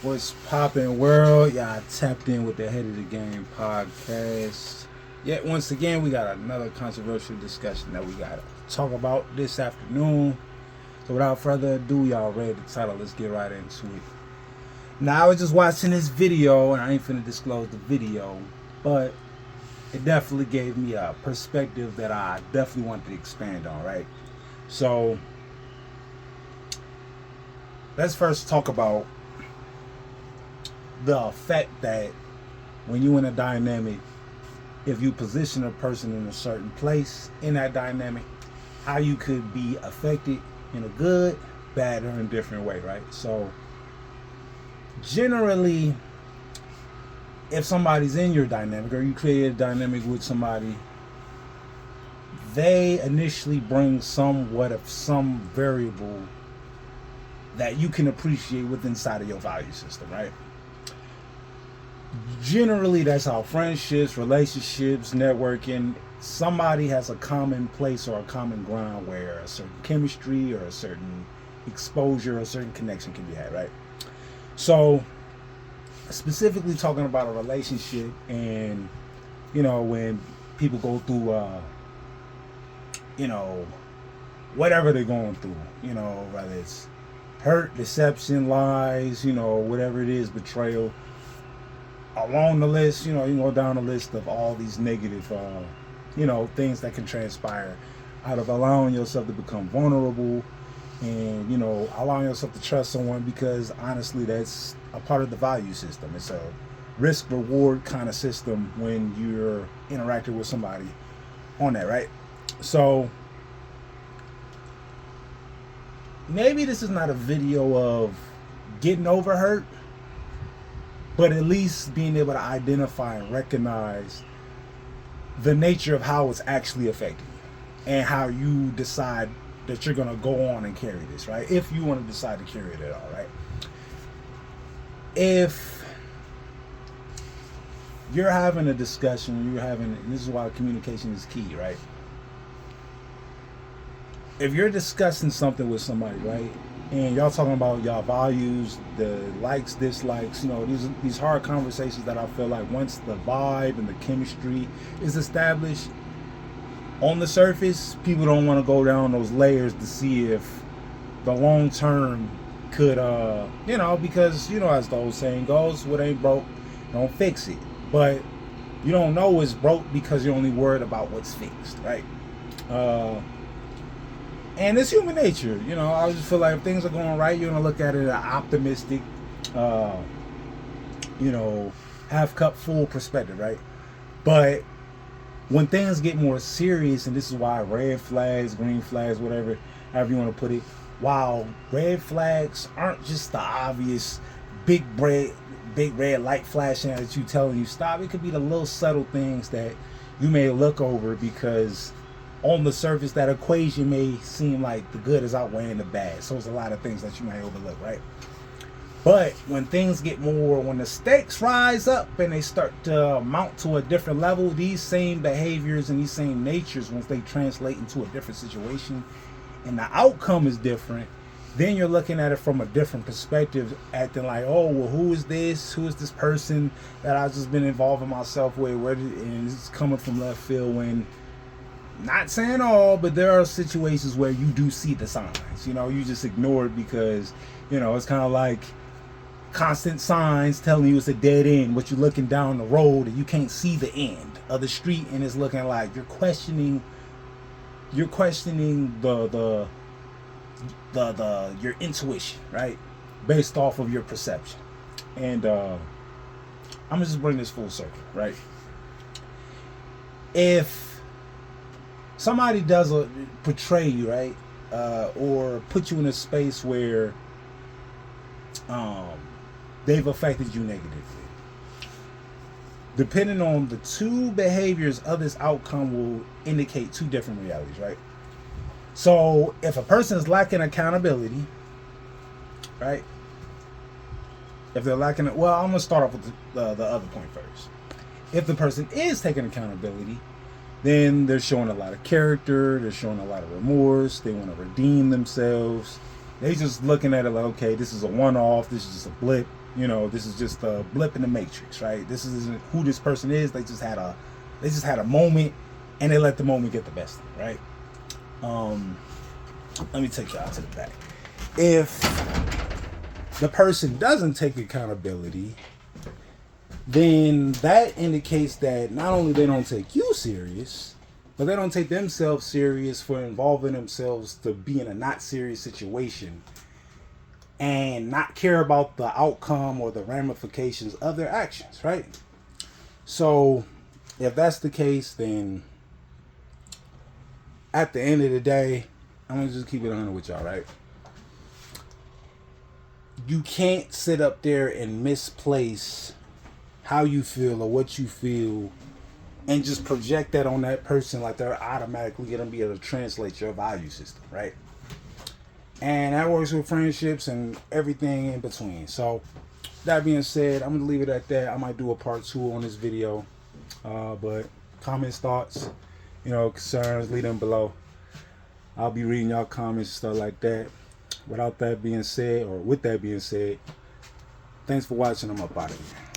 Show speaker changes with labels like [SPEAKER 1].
[SPEAKER 1] What's poppin' world? Y'all tapped in with the Head of the Game podcast. Yet once again, we got another controversial discussion that we gotta talk about this afternoon. So without further ado, y'all read the title. Let's get right into it. Now I was just watching this video, and I ain't finna disclose the video, but it definitely gave me a perspective that I definitely wanted to expand on. Right. So let's first talk about the effect that when you in a dynamic, if you position a person in a certain place in that dynamic, how you could be affected in a good, bad, or indifferent way, right? So generally, if somebody's in your dynamic or you create a dynamic with somebody, they initially bring somewhat of some variable that you can appreciate within inside of your value system, right? Generally, that's how friendships, relationships, networking, somebody has a common place or a common ground where a certain chemistry or a certain exposure or a certain connection can be had, right? So specifically talking about a relationship, and when people go through whatever they're going through, whether it's hurt, deception, lies, whatever it is, betrayal, along the list, you can go down the list of all these negative, things that can transpire out of allowing yourself to become vulnerable and, allowing yourself to trust someone, because honestly, that's a part of the value system. It's a risk reward kind of system when you're interacting with somebody on that, right? So maybe this is not a video of getting over hurt, but at least being able to identify and recognize the nature of how it's actually affecting you and how you decide that you're going to go on and carry this, right? If you want to decide to carry it at all, right? If you're having a discussion, and this is why communication is key, right? If you're discussing something with somebody, right, and y'all talking about y'all values, the likes, dislikes, these hard conversations that I feel like once the vibe and the chemistry is established, on the surface, people don't want to go down those layers to see if the long term could, because, as the old saying goes, what ain't broke, don't fix it. But you don't know it's broke because you're only worried about what's fixed, right? And it's human nature, I just feel like if things are going right, you're going to look at it in an optimistic, half cup full perspective, right? But when things get more serious, and this is why red flags, green flags, whatever, however you want to put it, while red flags aren't just the obvious big red light flashing at you telling you stop, it could be the little subtle things that you may look over because on the surface, that equation may seem like the good is outweighing the bad. So there's a lot of things that you might overlook, right? But when things get more, when the stakes rise up and they start to mount to a different level, these same behaviors and these same natures, once they translate into a different situation and the outcome is different, then you're looking at it from a different perspective, acting like, oh, well, who is this person that I've just been involving myself with, and it's coming from left field, when not saying all, but there are situations where you do see the signs. You just ignore it because, it's kind of like constant signs telling you it's a dead end, but you're looking down the road and you can't see the end of the street, and it's looking like you're questioning the your intuition, right? Based off of your perception. And I'm gonna just bring this full circle, right? If somebody does portray you, right, or put you in a space where they've affected you negatively, depending on the two behaviors of this outcome will indicate two different realities, right? So if a person is lacking accountability, right, if they're lacking it, well, I'm going to start off with the other point first. If the person is taking accountability, then they're showing a lot of character, they're showing a lot of remorse, they want to redeem themselves, They just looking at it like, okay, this is a one-off. This is just a blip. You know, this is just a blip in the matrix, right? This isn't who this person is. They just had a moment, and they let the moment get the best of them, right? Let me take y'all to the back. If the person doesn't take accountability, then that indicates that not only they don't take you serious, but they don't take themselves serious for involving themselves to be in a not serious situation and not care about the outcome or the ramifications of their actions, right? So if that's the case, then at the end of the day, I'm going to just keep it 100 with y'all, right? You can't sit up there and misplace how you feel or what you feel and just project that on that person like they're automatically going to be able to translate your value system, right? And that works with friendships and everything in between. So that being said, I'm going to leave it at that. I might do a part 2 on this video. But comments, thoughts, concerns, leave them below. I'll be reading y'all comments and stuff like that. With that being said, thanks for watching. I'm up out of here.